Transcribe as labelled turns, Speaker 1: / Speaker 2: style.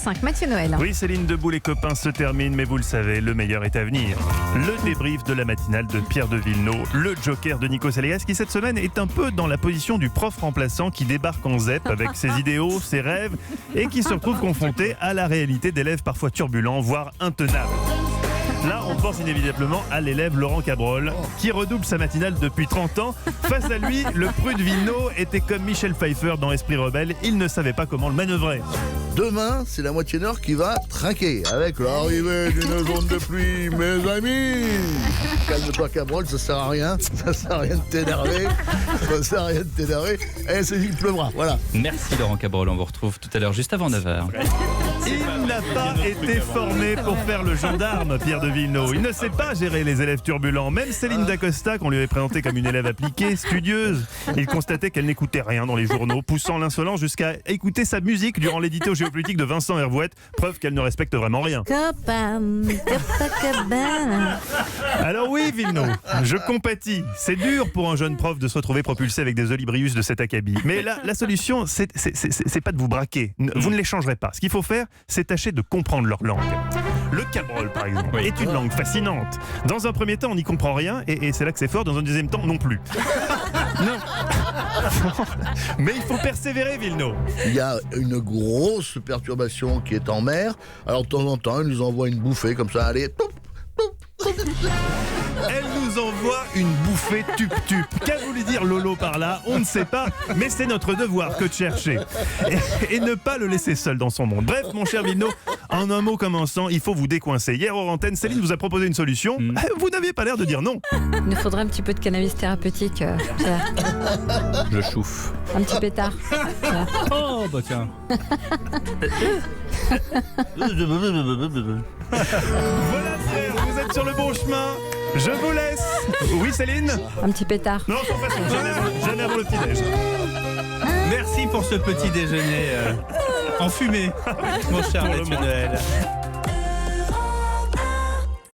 Speaker 1: 9h05, Mathieu Noël.
Speaker 2: Oui, Céline Debout, les copains se terminent, mais vous le savez, le meilleur est à venir. Le débrief de la matinale de Pierre de Villeneuve, le joker de Nico Saléas, qui cette semaine est un peu dans la position du prof remplaçant qui débarque en ZEP avec ses idéaux, ses rêves, et qui se retrouve confronté à la réalité d'élèves parfois turbulents, voire intenables. Là, on pense inévitablement à l'élève Laurent Cabrol, qui redouble sa matinale depuis 30 ans. Face à lui, le prude Villeneuve était comme Michel Pfeiffer dans Esprit Rebelle, il ne savait pas comment le manœuvrer.
Speaker 3: Demain, c'est la moitié nord qui va trinquer avec l'arrivée d'une zone de pluie, mes amis. Calme-toi, Cabrol, ça sert à rien. Ça sert à rien de t'énerver. Ça sert à rien de t'énerver. Et il pleuvra, voilà.
Speaker 4: Merci Laurent Cabrol, on vous retrouve tout à l'heure juste avant 9h.
Speaker 2: Il n'a pas été formé pour faire le gendarme, Pierre de Villeneuve. Il ne sait pas gérer les élèves turbulents. Même Céline Dacosta, qu'on lui avait présentée comme une élève appliquée, studieuse, il constatait qu'elle n'écoutait rien dans les journaux, poussant l'insolence jusqu'à écouter sa musique durant l'édito géopolitique de Vincent Hervouette, preuve qu'elle ne respecte vraiment rien. Alors oui, Villeneuve, je compatis. C'est dur pour un jeune prof de se retrouver propulsé avec des Olibrius de cet acabit. Mais la solution, c'est pas de vous braquer. Vous ne les changerez pas. Ce qu'il faut faire, c'est tâcher de comprendre leur langue. Le cabrol, par exemple, est une langue fascinante. Dans un premier temps, on n'y comprend rien, et c'est là que c'est fort. Dans un deuxième temps, non plus. Non. Mais il faut persévérer, Villeneuve.
Speaker 3: Il y a une grosse perturbation qui est en mer. Alors de temps en temps, il nous envoie une bouffée comme ça. Allez, poup, poup, poup.
Speaker 2: Elle nous envoie une bouffée tup-tup. Qu'a voulu dire Lolo par là? On ne sait pas, mais c'est notre devoir que de chercher. Et ne pas le laisser seul dans son monde. Bref, mon cher Villeneuve, en un mot commençant, il faut vous décoincer. Hier, hors antenne, Céline vous a proposé une solution. Vous n'aviez pas l'air de dire non.
Speaker 1: Il nous faudrait un petit peu de cannabis thérapeutique, Pierre.
Speaker 4: Je chouffe.
Speaker 1: Un petit pétard. Pierre.
Speaker 4: Oh bah tiens.
Speaker 2: Voilà, frère, vous êtes sur le bon chemin. Je vous laisse. Oui, Céline?
Speaker 1: Un petit pétard.
Speaker 2: Non, sans façon, jamais avant le petit-déj.
Speaker 4: Merci pour ce petit déjeuner enfumé, mon cher Mathieu Noël.